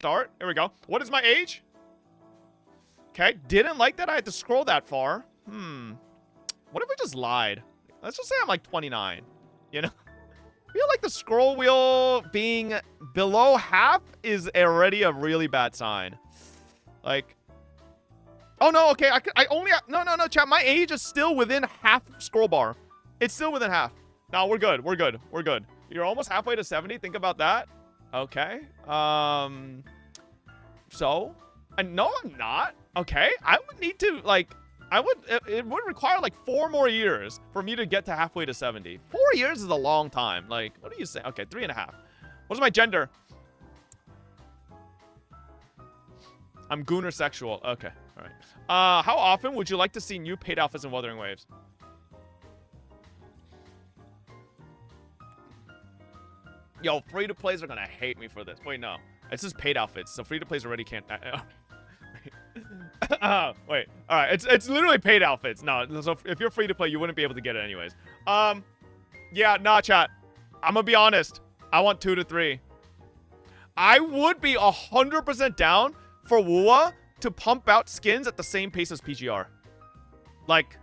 start. Here we go. What is my age? Okay, didn't like that I had to scroll that far. What if we just lied? Let's just say I'm like 29, you know? I feel like the scroll wheel being below half is already a really bad sign. Like, oh no, okay, I only, no, chat, my age is still within half scroll bar. It's still within half. No, we're good, we're good, we're good. You're almost halfway to 70, think about that. Okay, so, no, I'm not. Okay, I would need to, like, it would require like 4 more years for me to get to halfway to 70. 4 years is a long time. Like, what do you say? Okay, 3.5. What's my gender? I'm gooner sexual. Okay, all right. How often would you like to see new paid outfits in Wuthering Waves? Yo, free-to-plays are gonna hate me for this. Wait, no. It's just paid outfits, so free-to-plays already can't... wait. All right, it's literally paid outfits. No, so if you're free to play, you wouldn't be able to get it anyways. Yeah, nah, chat. I'm gonna be honest. I want 2 to 3. I would be 100% down for WuWa to pump out skins at the same pace as PGR. Like,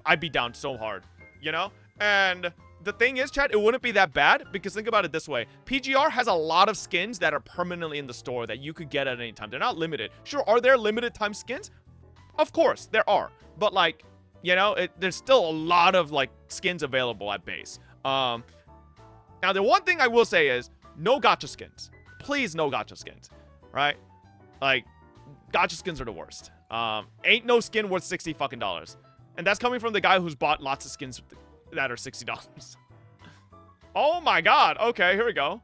I'd be down so hard, you know? And the thing is, chat, it wouldn't be that bad because think about it this way. PGR has a lot of skins that are permanently in the store that you could get at any time. They're not limited. Sure, are there limited time skins? Of course, there are. But, like, you know, there's still a lot of, like, skins available at base. Now, the one thing I will say is no gacha skins. Please, no gacha skins, right? Like, gacha skins are the worst. Ain't no skin worth $60 fucking. And that's coming from the guy who's bought lots of skins that are $60. Oh my god. Okay, here we go.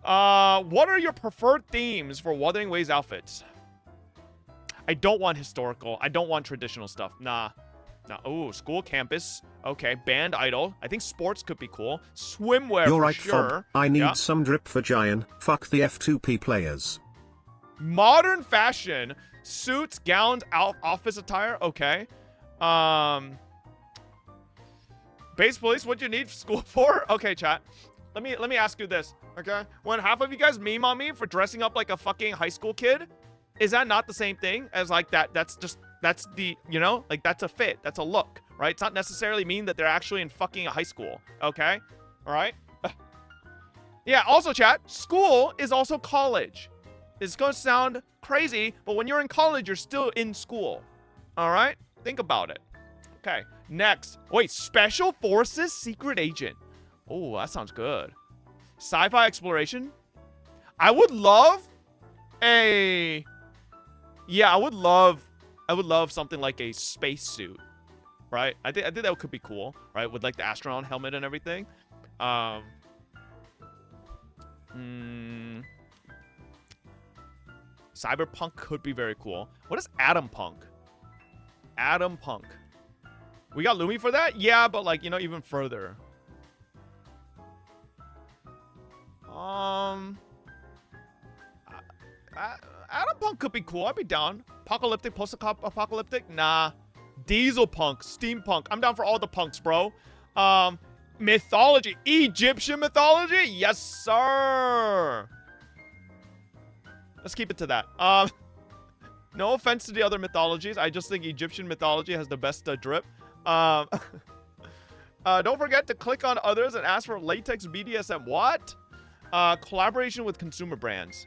What are your preferred themes for Wuthering Waves outfits? I don't want historical. I don't want traditional stuff. Nah. Ooh, school campus. Okay, band idol. I think sports could be cool. Swimwear You're for right, sure. Fob. I need some drip for Giant. Fuck the F2P players. Modern fashion. Suits, gowns, office attire. Okay. Base police, what do you need school for? Okay, chat. Let me ask you this, okay? When half of you guys meme on me for dressing up like a fucking high school kid, is that not the same thing as like that? That's the, you know, like that's a fit, that's a look, right? It's not necessarily mean that they're actually in fucking high school, okay? All right? Yeah, also chat, school is also college. It's gonna sound crazy, but when you're in college, you're still in school, all right? Think about it. Okay, next. Wait, Special Forces Secret Agent. Oh, that sounds good. Sci-fi exploration. I would love a... Yeah, I would love something like a spacesuit, right? I think that could be cool, right? With like the astronaut helmet and everything. Cyberpunk could be very cool. What is Atom Punk? Atom Punk. We got Lumi for that? Yeah, but like, you know, even further. Atom Punk could be cool. I'd be down. Apocalyptic, post-apocalyptic? Nah. Diesel Punk, Steampunk. I'm down for all the punks, bro. Mythology. Egyptian mythology? Yes, sir. Let's keep it to that. No offense to the other mythologies. I just think Egyptian mythology has the best drip. Don't forget to click on others and ask for latex BDSM. What? Collaboration with consumer brands.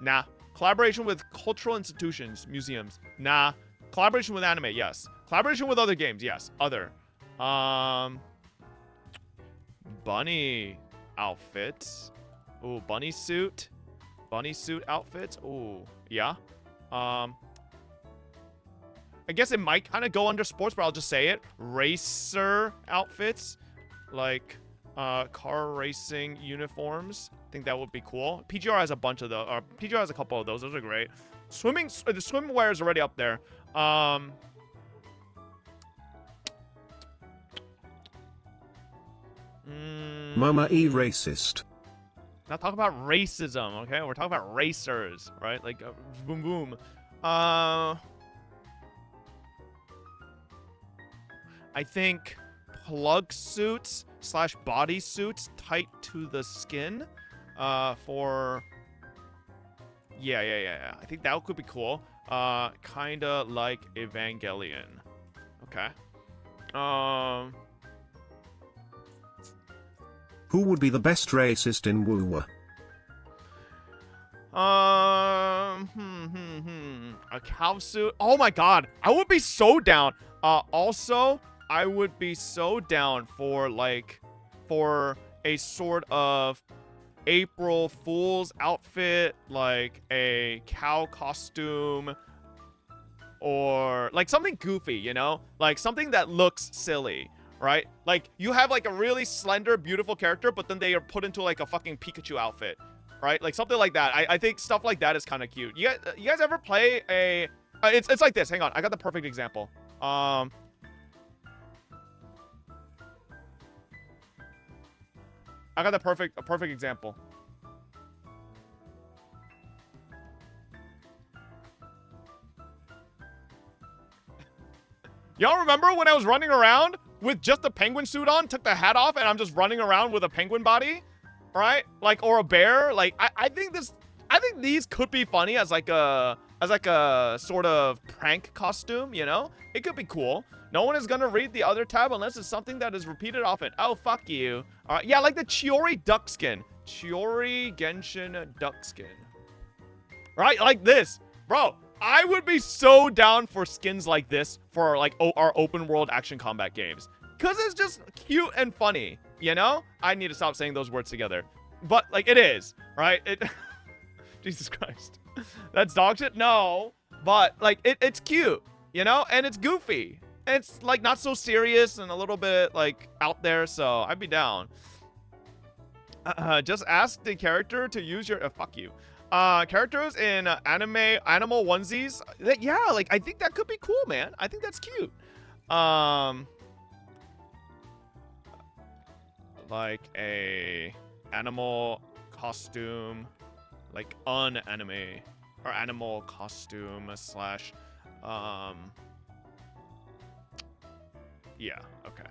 Nah. Collaboration with cultural institutions, museums. Nah. Collaboration with anime, yes. Collaboration with other games, yes. Other. Bunny outfits. Ooh, bunny suit. Bunny suit outfits. Ooh, yeah. I guess it might kind of go under sports, but I'll just say it. Racer outfits. Like, car racing uniforms. I think that would be cool. PGR has a bunch of those. PGR has a couple of those. Those are great. Swimming, the swimwear is already up there. Mama E racist. Not talking about racism, okay? We're talking about racers, right? Like, boom, boom. I think plug suits / body suits tight to the skin for Yeah. I think that could be cool. Kinda like Evangelion. Okay. Who would be the best racist in WuWa? A cow suit. Oh my god, I would be so down. Also, I would be so down for a sort of April Fool's outfit, like a cow costume, or like something goofy, you know, like something that looks silly, right? Like you have like a really slender, beautiful character, but then they are put into like a fucking Pikachu outfit, right? Like something like that. I think stuff like that is kind of cute. You guys ever play a? It's like this. Hang on, I got the perfect example. I got a perfect example. Y'all remember when I was running around with just a penguin suit on, took the hat off, and I'm just running around with a penguin body, right? Like, or a bear. Like, I think these could be funny as like a sort of prank costume, you know? It could be cool. No one is gonna read the other tab unless it's something that is repeated often. Oh, fuck you. All right, yeah, like the Chiori duck skin. Chiori Genshin duck skin. Right, like this. Bro, I would be so down for skins like this for like our open world action combat games. Cause it's just cute and funny, you know? I need to stop saying those words together. But like it is, right? Jesus Christ. That's dog shit? No. But like it's cute, you know? And it's goofy. It's like not so serious and a little bit like out there, so I'd be down. Just ask the character to use your fuck you. Characters in animal onesies. Yeah, like I think that could be cool, man. I think that's cute. Like a animal costume, like anime or animal costume slash yeah, okay.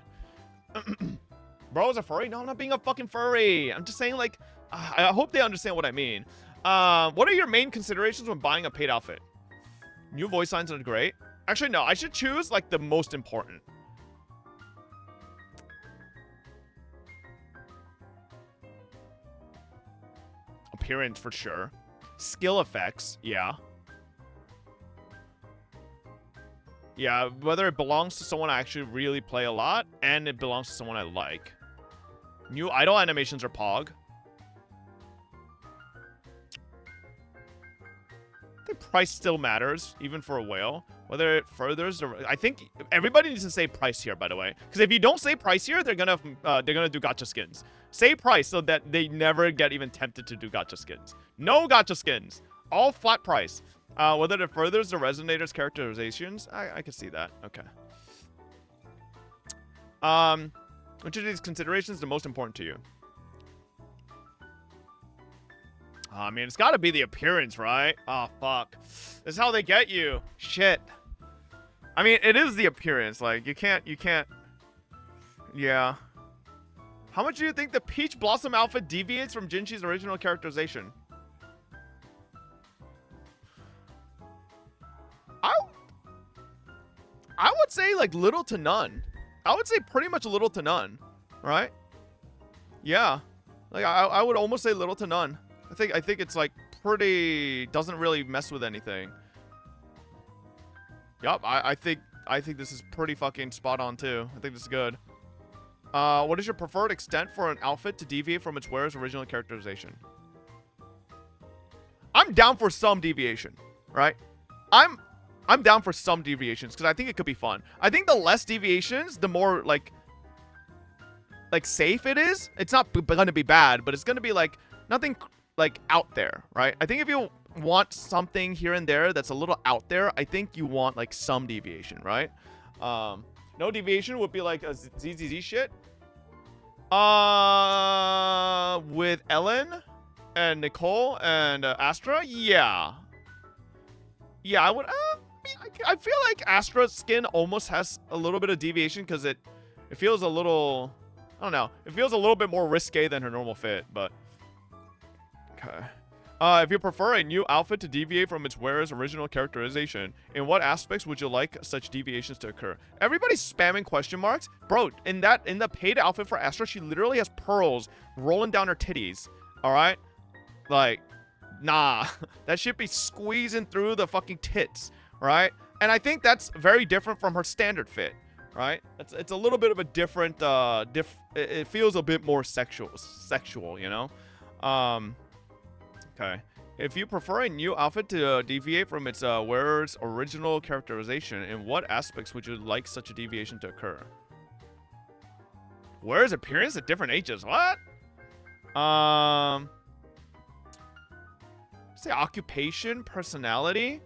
Bro is a furry? No, I'm not being a fucking furry. I'm just saying, like, I hope they understand what I mean. What are your main considerations when buying a paid outfit? New voice lines are great. Actually, no, I should choose, like, the most important. Appearance, for sure. Skill effects, yeah. Yeah, whether it belongs to someone I actually really play a lot, and it belongs to someone I like. New idol animations are pog. I think price still matters, even for a whale. Whether it furthers the... I think everybody needs to say price here, by the way. Because if you don't say price here, they're gonna do gacha skins. Say price so that they never get even tempted to do gacha skins. No gacha skins. All flat price. Whether it furthers the Resonator's characterizations, I can see that. Okay. Which of these considerations is the most important to you? I mean, it's got to be the appearance, right? Oh, fuck. This is how they get you. Shit. I mean, it is the appearance. Like, you can't... Yeah. How much do you think the Peach Blossom outfit deviates from Jinshi's original characterization? I would say, like, little to none. I would say pretty much little to none. Right? Yeah. Like, I would almost say little to none. I think it's, like, pretty... Doesn't really mess with anything. Yup, I think this is pretty fucking spot on, too. I think this is good. What is your preferred extent for an outfit to deviate from its wearer's original characterization? I'm down for some deviation, right? I'm down for some deviations because I think it could be fun. I think the less deviations, the more like safe it is. It's not going to be bad, but it's going to be like nothing like out there, right? I think if you want something here and there that's a little out there, I think you want like some deviation, right? No deviation would be like a ZZZ shit. With Ellen and Nicole and Astra, yeah. Yeah, I would. I feel like Astra's skin almost has a little bit of deviation because it feels a little, I don't know. It feels a little bit more risque than her normal fit, but okay. If you prefer a new outfit to deviate from its wearer's original characterization, in what aspects would you like such deviations to occur? Everybody's spamming question marks. Bro, in the paid outfit for Astra, she literally has pearls rolling down her titties. Alright? Like, nah. That should be squeezing through the fucking tits. Right? And I think that's very different from her standard fit. Right? It's a little bit of a different, it feels a bit more sexual, you know? Okay. If you prefer a new outfit to deviate from its wearer's original characterization, in what aspects would you like such a deviation to occur? Wearer's appearance at different ages. What? Say occupation, personality,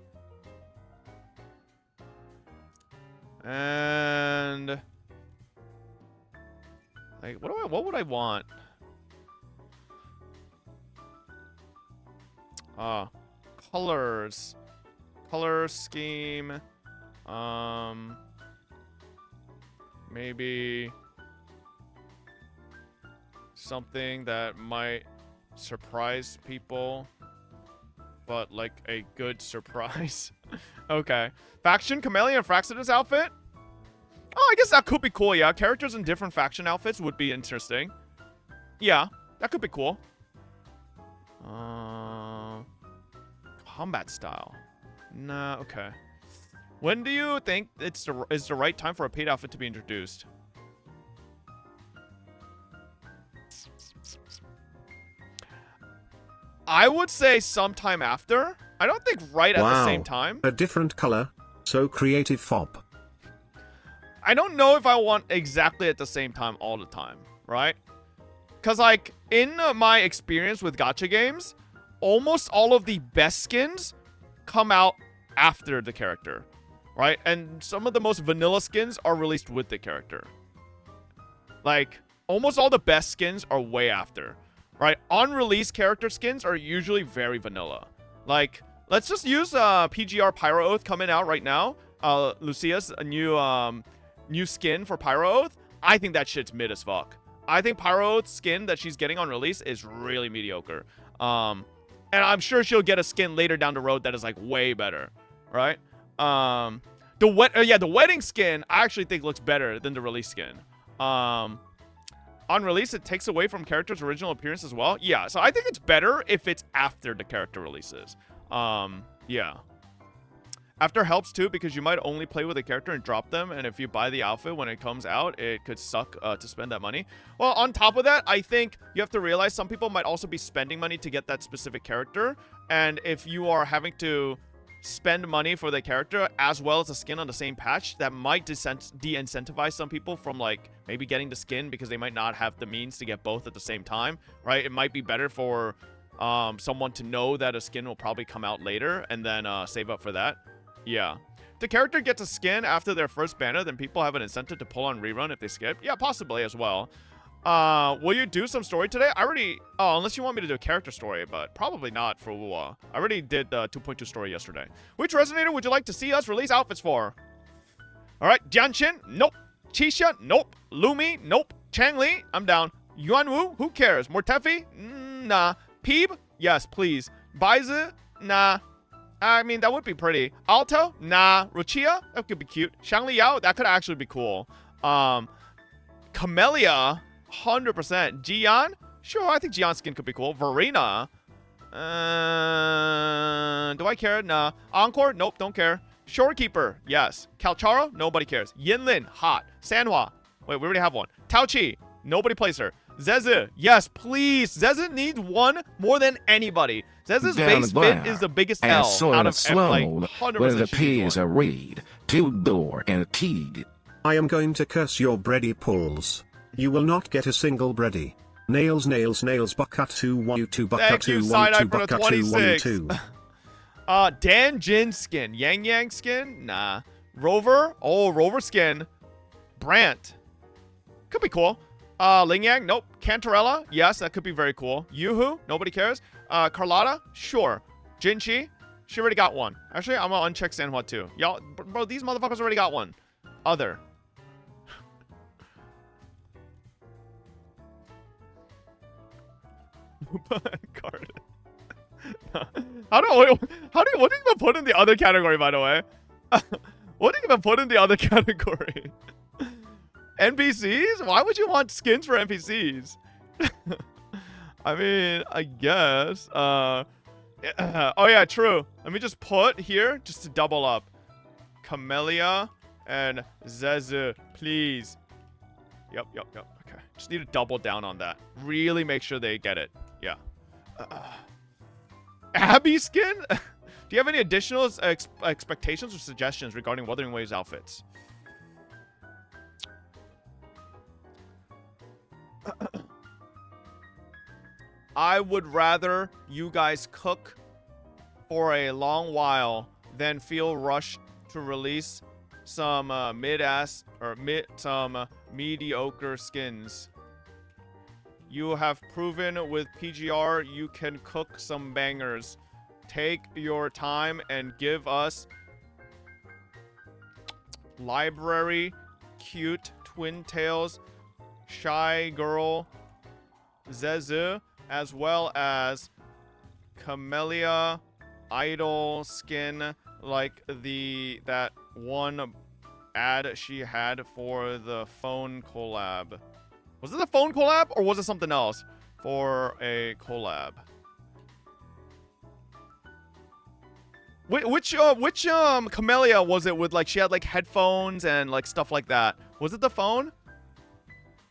and like what would I want? Colors. Color scheme. Maybe something that might surprise people, but like a good surprise. Okay. Faction, Chameleon, Fraxidus outfit? Oh, I guess that could be cool, yeah. Characters in different faction outfits would be interesting. Yeah, that could be cool. Combat style. Nah, okay. When do you think is the right time for a paid outfit to be introduced? I would say sometime after. I don't think right at the same time. A different color. So creative fob. I don't know if I want exactly at the same time all the time, right? Because, like, in my experience with gacha games, almost all of the best skins come out after the character, right? And some of the most vanilla skins are released with the character. Like, almost all the best skins are way after, right? On-release character skins are usually very vanilla. Like, let's just use PGR Pyro Oath coming out right now. Lucia's a new skin for Pyro Oath. I think that shit's mid as fuck. I think Pyro Oath's skin that she's getting on release is really mediocre. And I'm sure she'll get a skin later down the road that is like way better, right? The wedding skin I actually think looks better than the release skin. On release, it takes away from character's original appearance as well. Yeah, so I think it's better if it's after the character releases. Yeah. After helps too, because you might only play with a character and drop them, and if you buy the outfit when it comes out, it could suck to spend that money. Well, on top of that, I think you have to realize some people might also be spending money to get that specific character, and if you are having to spend money for the character as well as a skin on the same patch, that might de-incentivize some people from like maybe getting the skin because they might not have the means to get both at the same time, right? It might be better for someone to know that a skin will probably come out later and then save up for that. Yeah. If the character gets a skin after their first banner, then people have an incentive to pull on rerun if they skip. Yeah, possibly as well. Will you do some story today? I already... Oh, unless you want me to do a character story, but probably not for WuWa. I already did the 2.2 story yesterday. Which resonator would you like to see us release outfits for? Alright, Jianshin? Nope. Chisha? Nope. Lumi? Nope. Changli? I'm down. Yuanwu? Who cares? Mortefi? Nah. Peeb? Yes, please. Baizi? Nah. I mean, that would be pretty. Alto? Nah. Ruchia? That could be cute. Shangli Yao? That could actually be cool. Camellia? 100%. Jian? Sure, I think Jian's skin could be cool. Verena? Do I care? Nah. Encore? Nope, don't care. Shorekeeper? Yes. Kalchara? Nobody cares. Yinlin? Hot. Sanhua? Wait, we already have one. Taochi? Nobody plays her. Zeze? Yes, please. Zeze needs one more than anybody. Zeze's base fit is the biggest L out of like 100%. Where the P's are read, Tildor and Teed. I am going to curse your bready pulls. You will not get a single bready. Nails, nails, nails, Buckatu 1-2, Buckatu 1-2, Buckatu 1-2. Dan Jin skin. Yang Yang skin? Nah. Rover? Oh, Rover skin. Brant. Could be cool. Ling Yang? Nope. Cantarella? Yes, that could be very cool. Yoo-hoo? Nobody cares. Carlotta? Sure. Jinchi? She already got one. Actually, I'm gonna uncheck Sanhua too. Y'all, bro, these motherfuckers already got one. Other. Card. What do you even put in the other category, by the way? What do you even put in the other category? NPCs? Why would you want skins for NPCs? I mean, I guess. Oh yeah, true. Let me just put here just to double up. Camellia and Zezu, please. Yep. Okay. Just need to double down on that. Really make sure they get it. Yeah. Abby skin? Do you have any additional expectations or suggestions regarding Wuthering Waves outfits? I would rather you guys cook for a long while than feel rushed to release some mid-ass or mediocre skins. You have proven with PGR you can cook some bangers. Take your time and give us library, cute, twin tails, shy girl, Zezu, as well as Camellia idol skin like that one ad she had for the phone collab. Was it the phone collab or was it something else for a collab? Which Camellia was it with, like, she had like headphones and like stuff like that? Was it the phone?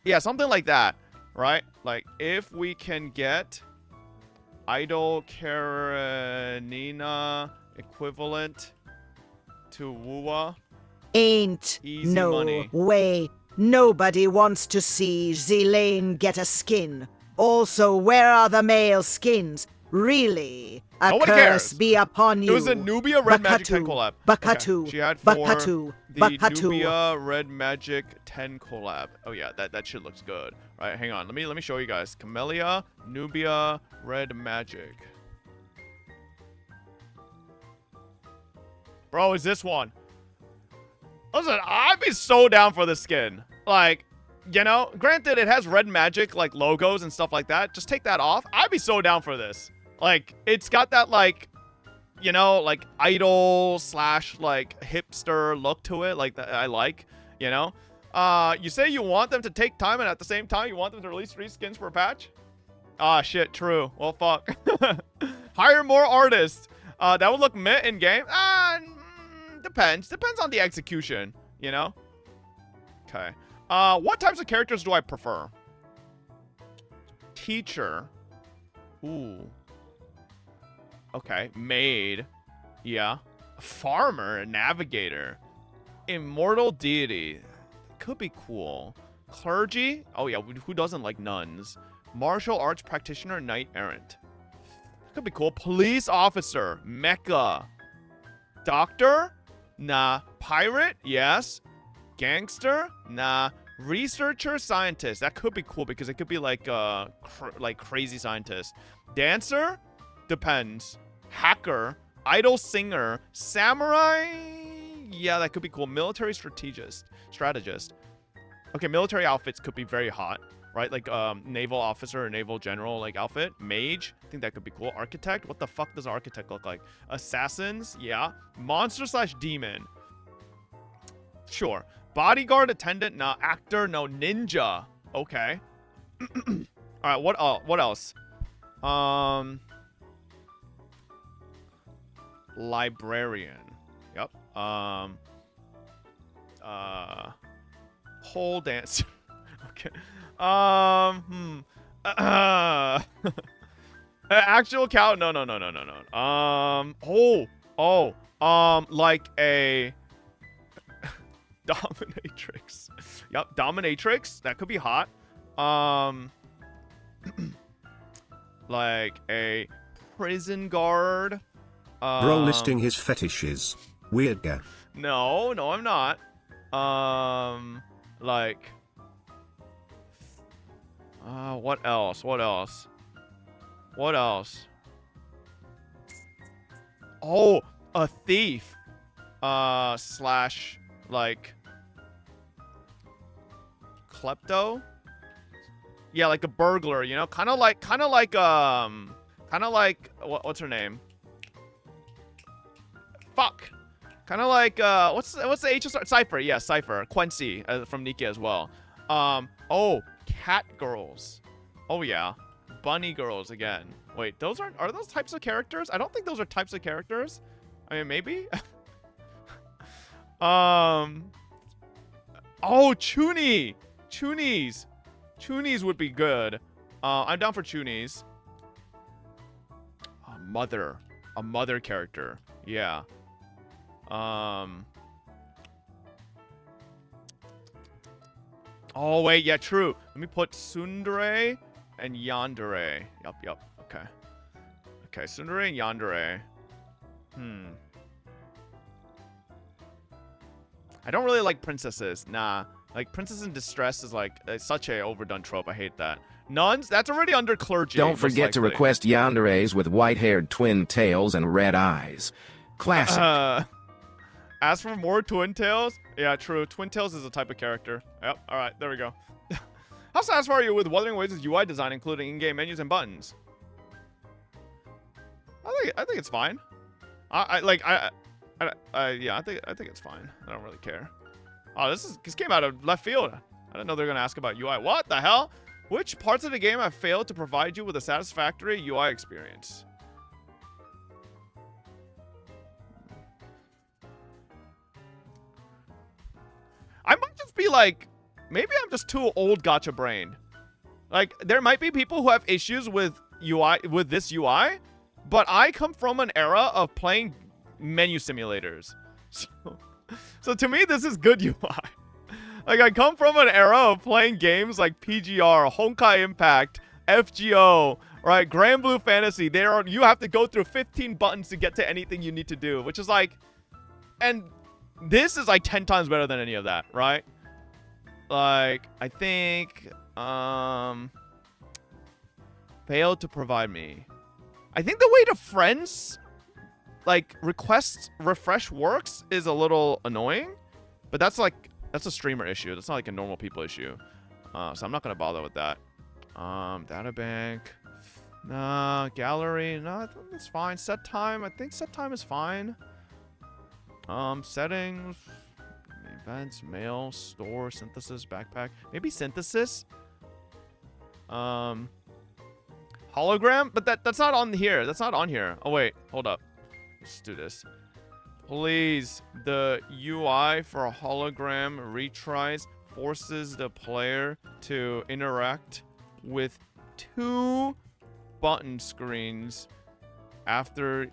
Yeah, something like that, right? Like, if we can get Idol Karenina equivalent to WuWa, Ain't easy no money. way. Nobody wants to see Zelaine get a skin. Also, where are the male skins? Really? A Nobody curse cares. be upon you. It was a Nubia Red Magic 10 collab. Bakatu. Okay. She had for Bakatu. the Bakatu. Nubia Red Magic 10 collab. Oh yeah, that shit looks good. All right, hang on. Let me show you guys. Camellia, Nubia Red Magic. Bro, is this one? Listen, I'd be so down for this skin. Like, you know, granted it has Red Magic like logos and stuff like that. Just take that off. I'd be so down for this. Like, it's got that, like, you know, like idol slash like hipster look to it. Like, that I like, you know. You say you want them to take time, and at the same time you want them to release 3 skins per patch? Ah, shit, true. Well, fuck. Hire more artists. That would look meh in game. Depends. Depends on the execution, you know? Okay. What types of characters do I prefer? Teacher. Ooh. Okay. Maid. Yeah. Farmer. Navigator. Immortal deity. Could be cool. Clergy. Oh, yeah. Who doesn't like nuns? Martial arts practitioner. Knight errant. Could be cool. Police officer. Mecha. Doctor? Nah. Pirate? Yes. Gangster? Nah. Researcher? Scientist. That could be cool because it could be like crazy scientist. Dancer? Depends. Hacker? Idol singer? Samurai? Yeah, that could be cool. Military strategist. Okay, military outfits could be very hot, right? Like naval officer or naval general like outfit. Mage? I think that could be cool. Architect? What the fuck does architect look like? Assassins? Yeah. Monster slash demon? Sure. Bodyguard, attendant? No. Actor? No. Ninja? Okay. All right. What else? Librarian. Yep. Pole dancer. Okay. Actual cow? No. Like a dominatrix. Yep, dominatrix. That could be hot. Like a prison guard. Bro listing his fetishes. Weird guy. No, I'm not. Like, what else? Oh, a thief. Slash, like, klepto. Yeah, like a burglar, you know, kind of like Kind of like what's her name? Fuck. Kind of like what's the H start? Cypher. Yeah, Cypher. Quincy from Nika as well. Oh, cat girls. Oh yeah, bunny girls again. Wait, are those types of characters? I don't think those are types of characters. I mean, maybe. Oh, Chuni. Chunies would be good. I'm down for Chunies. A mother character. Yeah. Oh wait, yeah, true. Let me put Tsundere and Yandere. Yup. Okay. Okay, Tsundere and Yandere. I don't really like princesses. Nah. Like, princess in distress is like such a overdone trope. I hate that. Nuns? That's already under clergy. Don't forget to request yanderes with white-haired twin tails and red eyes. Classic. Ask for more twin tails? Yeah, true. Twin tails is a type of character. Yep. All right, there we go. How satisfied are you with Wuthering Waves' UI design, including in-game menus and buttons? I think it's fine. Yeah, I think it's fine. I don't really care. Oh, this came out of left field. I didn't know they were gonna ask about UI. What the hell? Which parts of the game have failed to provide you with a satisfactory UI experience? I might just be like, maybe I'm just too old gacha brained. Like, there might be people who have issues with this UI, but I come from an era of playing menu simulators. So to me, this is good UI. Like, I come from an era of playing games like PGR, Honkai Impact, FGO, right? Grand Blue Fantasy. You have to go through 15 buttons to get to anything you need to do, which is like, and this is like 10 times better than any of that, right? Like, I think, failed to provide me. I think the way to friends, like, request refresh works is a little annoying, but that's a streamer issue. That's not like a normal people issue. So I'm not gonna bother with that. Databank, nah. Gallery, no, that's fine. Set time, I think set time is fine. Settings, events, mail, store, synthesis, backpack, maybe synthesis. Hologram, but that's not on here. That's not on here. Oh wait, hold up. Let's do this. Please, the UI for a hologram retries forces the player to interact with 2 button screens after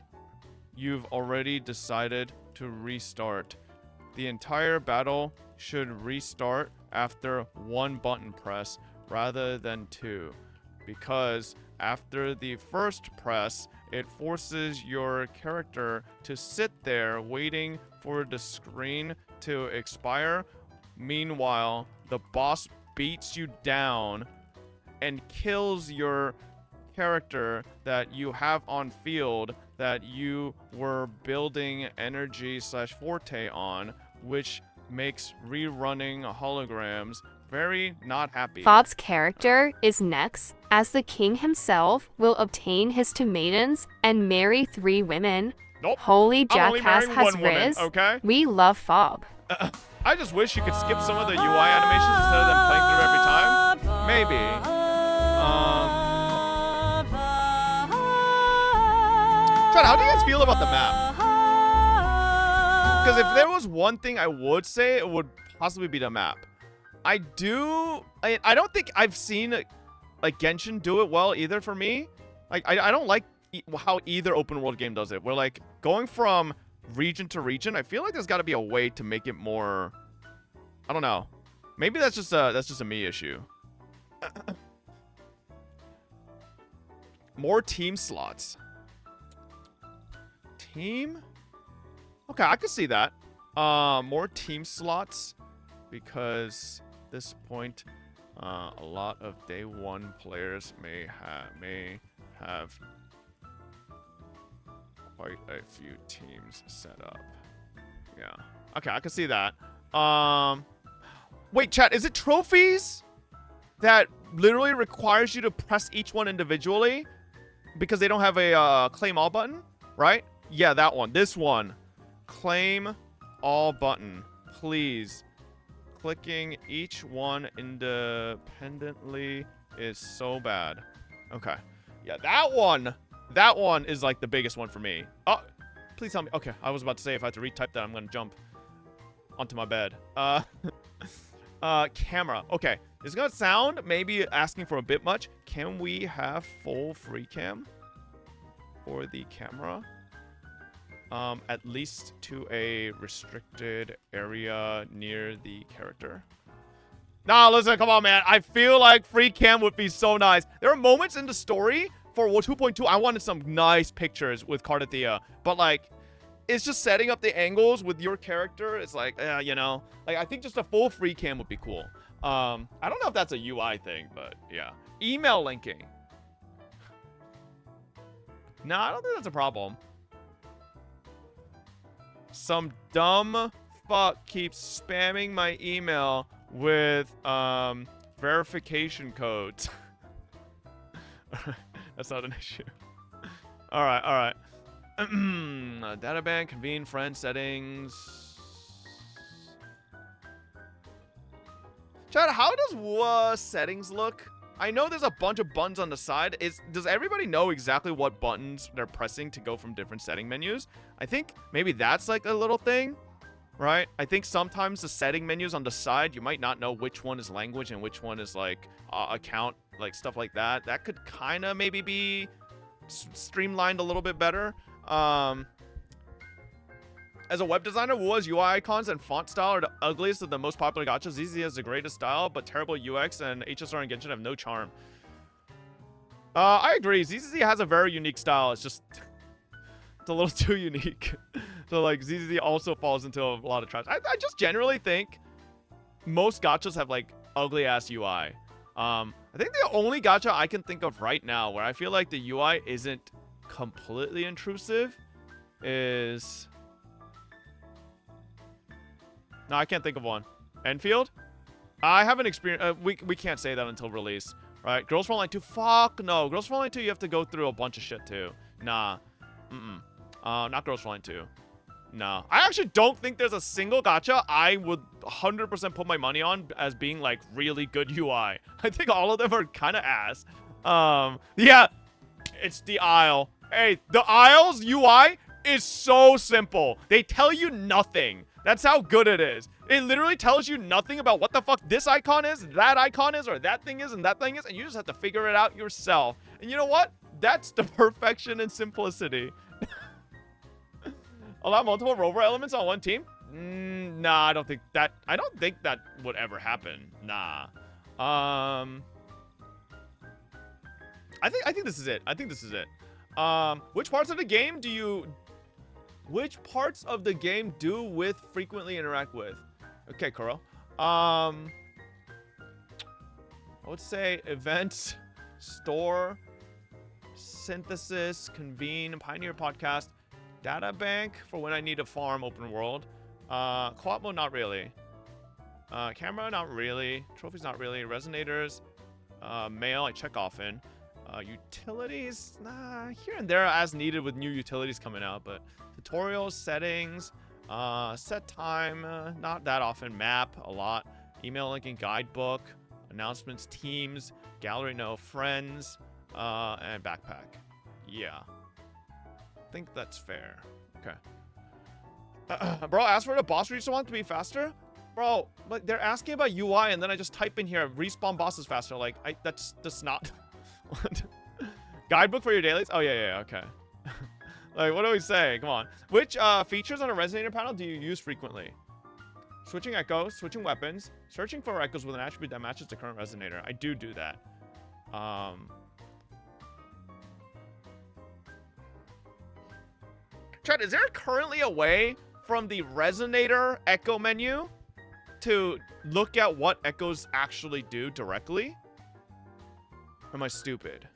you've already decided to restart. The entire battle should restart after 1 button press rather than 2, because after the first press, it forces your character to sit there waiting for the screen to expire. Meanwhile, the boss beats you down and kills your character that you have on field that you were building energy/forte on, which makes rerunning holograms very not happy. Fob's character is Nex, as the king himself will obtain his 2 maidens and marry 3 women. Nope. Holy I'm only jackass marrying has one woman, Riz. okay? We love Fob. I just wish you could skip some of the UI animations instead of them playing through every time. Maybe. Chad, how do you guys feel about the map? Because if there was one thing I would say, it would possibly be the map. I don't think I've seen like Genshin do it well either for me. Like, I don't like how either open world game does it. We're like going from region to region. I feel like there's got to be a way to make it more, I don't know. Maybe that's just a me issue. More team slots. Team? Okay, I could see that. More team slots, because at this point, a lot of day 1 players may have quite a few teams set up. Yeah. Okay, I can see that. Wait, chat, is it trophies that literally requires you to press each one individually? because they don't have a claim all button, right? Yeah, that one. This one. Claim all button. Please. Clicking each one independently is so bad. Okay. Yeah, that one. That one is like the biggest one for me. Oh, please tell me. Okay, I was about to say if I have to retype that, I'm going to jump onto my bed. Camera. Okay. It's going to sound maybe asking for a bit much. Can we have full free cam for the camera? At least to a restricted area near the character. Nah, listen, come on, man. I feel like free cam would be so nice. There are moments in the story for 2.2, I wanted some nice pictures with Cardathea. But, like, it's just setting up the angles with your character. It's like, you know. Like, I think just a full free cam would be cool. I don't know if that's a UI thing, but, yeah. Email linking. Nah, I don't think that's a problem. Some dumb fuck keeps spamming my email with verification codes. That's not an issue. Alright. Data bank, convene, friend settings. Chad, how does WuWa settings look? I know there's a bunch of buttons on the side. Does everybody know exactly what buttons they're pressing to go from different setting menus? I think maybe that's like a little thing, right? I think sometimes the setting menus on the side, you might not know which one is language and which one is like account, like stuff like that. That could kind of maybe be streamlined a little bit better. As a web designer, WuWa's UI icons and font style are the ugliest of the most popular gachas. ZZ has the greatest style, but terrible UX, and HSR and Genshin have no charm. I agree. ZZ has a very unique style. It's just... it's a little too unique. So, like, ZZ also falls into a lot of trash. I just generally think most gachas have, like, ugly-ass UI. I think the only gacha I can think of right now where I feel like the UI isn't completely intrusive is... no, I can't think of one. Enfield? I haven't experienced... we can't say that until release. Right? Girls Front Line 2? Fuck no. Girls Front Line 2, you have to go through a bunch of shit, too. Nah. Not Girls Front Line 2. No. I actually don't think there's a single gacha I would 100% put my money on as being, like, really good UI. I think all of them are kind of ass. Yeah. It's the Isle. Hey, the Isle's UI is so simple. They tell you nothing. That's how good it is. It literally tells you nothing about what the fuck this icon is, that icon is, or that thing is, and that thing is, and you just have to figure it out yourself. And you know what? That's the perfection and simplicity. Allow multiple rover elements on one team? Nah, I don't think that would ever happen. Nah. I think this is it. Which parts of the game do you... which parts of the game do with frequently interact with? Okay, Kuro. I would say events, store, synthesis, convene, pioneer podcast, data bank for when I need a farm open world. Co-op mode, not really. Camera, not really. Trophies, not really. Resonators, mail, I check often. Utilities, nah, here and there as needed with new utilities coming out, but tutorials, settings, set time, not that often. Map, a lot. Email linking, guidebook, announcements, teams, gallery, no, friends, and backpack. Yeah. I think that's fair. Okay. Bro, ask for the boss respawn to be faster? Bro, but they're asking about UI and then I just type in here, respawn bosses faster. Like, that's not... What? Guidebook for your dailies? Oh, yeah, okay. Like, what do we say? Come on. Which features on a resonator panel do you use frequently? Switching echoes, switching weapons, searching for echoes with an attribute that matches the current resonator. I do that. Chad, is there currently a way from the resonator echo menu to look at what echoes actually do directly? Or am I stupid?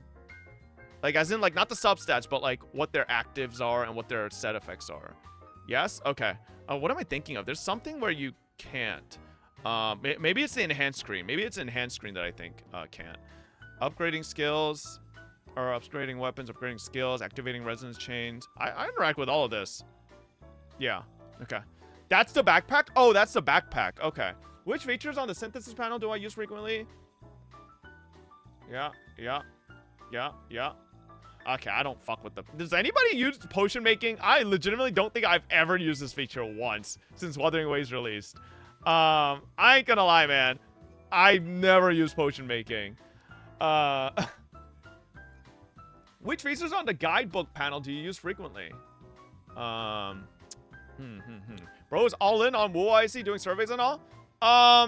Like, as in, like, not the substats, but, like, what their actives are and what their set effects are. Yes? Okay. What am I thinking of? There's something where you can't. Maybe it's the enhanced screen. Maybe it's enhanced screen that I think can't. Upgrading skills. Or upgrading weapons, upgrading skills, activating resonance chains. I interact with all of this. Yeah. Okay. That's the backpack? Oh, that's the backpack. Okay. Which features on the synthesis panel do I use frequently? Yeah. Okay, I don't fuck with them. Does anybody use potion making? I legitimately don't think I've ever used this feature once since Wuthering Waves released. I ain't gonna lie, man. I've never used potion making. Which features on the guidebook panel do you use frequently? Bro is all in on WuWa, I see, doing surveys and all. I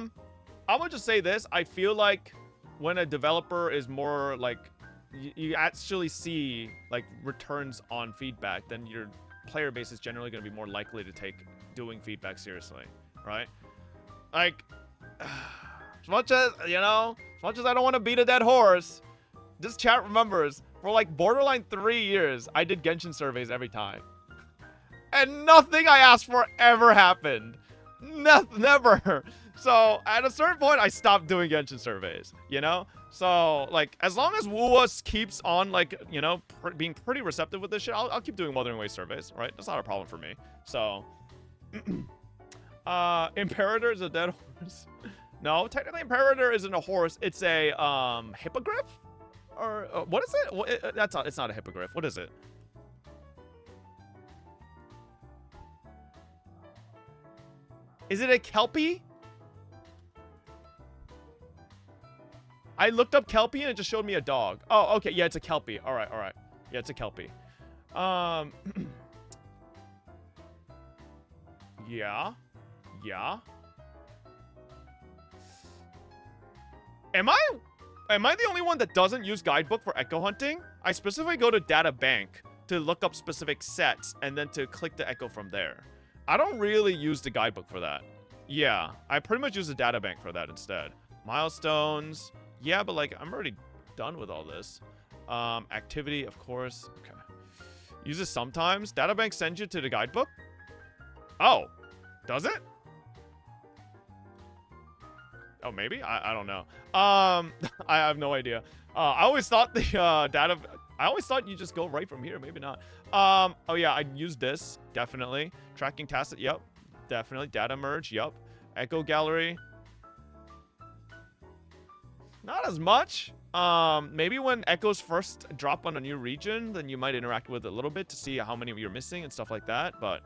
would just say this. I feel like when a developer is more like, you actually see like returns on feedback, then your player base is generally going to be more likely to take doing feedback seriously, right? Like, as much as, you know, as much as I don't want to beat a dead horse, this chat remembers, for like borderline 3 years, I did Genshin surveys every time. And nothing I asked for ever happened. Never. So, at a certain point, I stopped doing Genshin surveys, you know? So, like, as long as WuWa keeps on, like, you know, being pretty receptive with this shit, I'll keep doing Wuthering Waves surveys, right? That's not a problem for me. So, Imperator is a dead horse. No, technically Imperator isn't a horse. It's a, hippogriff? Or, what is it? It's not a hippogriff. What is it? Is it a Kelpie? I looked up Kelpie and it just showed me a dog. Oh, okay. Yeah, it's a Kelpie. All right. Yeah, it's a Kelpie. Yeah. Am I the only one that doesn't use guidebook for echo hunting? I specifically go to data bank to look up specific sets and then to click the echo from there. I don't really use the guidebook for that. Yeah, I pretty much use the data bank for that instead. Milestones. Yeah, but like, I'm already done with all this. Activity, of course. Okay. Use it sometimes. Databank sends you to the guidebook? Oh. Does it? Oh, maybe? I don't know. I have no idea. I always thought the I always thought you just go right from here. Maybe not. Oh yeah, I'd use this. Definitely. Tracking tacit. Yep. Definitely. Data merge. Yep. Echo gallery. Not as much. Maybe when echoes first drop on a new region, then you might interact with it a little bit to see how many you're missing and stuff like that. But,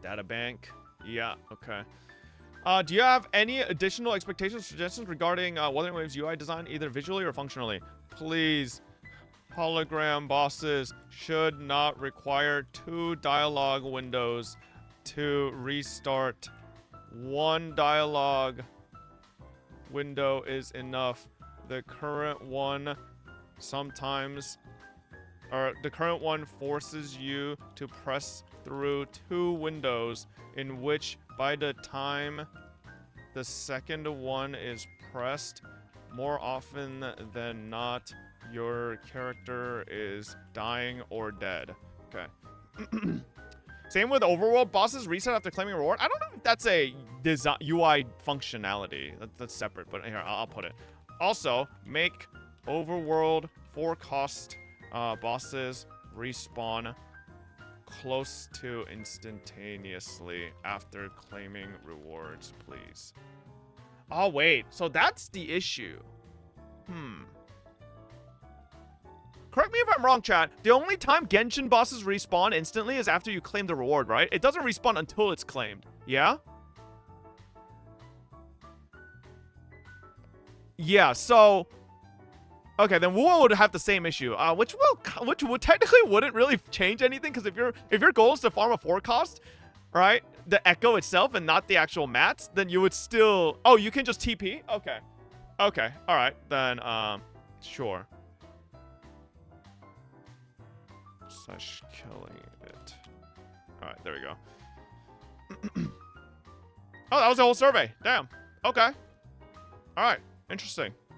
data bank. Yeah. Okay. Do you have any additional expectations, suggestions regarding Wuthering Waves UI design, either visually or functionally? Please. Hologram bosses should not require 2 dialogue windows to restart. 1 dialogue window is enough. The current one forces you to press through 2 windows, in which by the time the second one is pressed, more often than not, your character is dying or dead. Okay. Same with overworld bosses, reset after claiming a reward. I don't know if that's a design UI functionality. That's separate, but here, I'll put it. Also, make overworld forecast bosses respawn close to instantaneously after claiming rewards, please. Oh, wait. So that's the issue. Correct me if I'm wrong, chat. The only time Genshin bosses respawn instantly is after you claim the reward, right? It doesn't respawn until it's claimed. Yeah? Yeah, so... Okay, then WuWa would have the same issue, which would technically wouldn't really change anything, because if your goal is to farm a forecast, right, the echo itself and not the actual mats, then you would still... Oh, you can just TP? Okay. Okay, alright, then, sure. Slash killing it. Alright, there we go. Oh, that was the whole survey. Damn. Okay. Alright, interesting.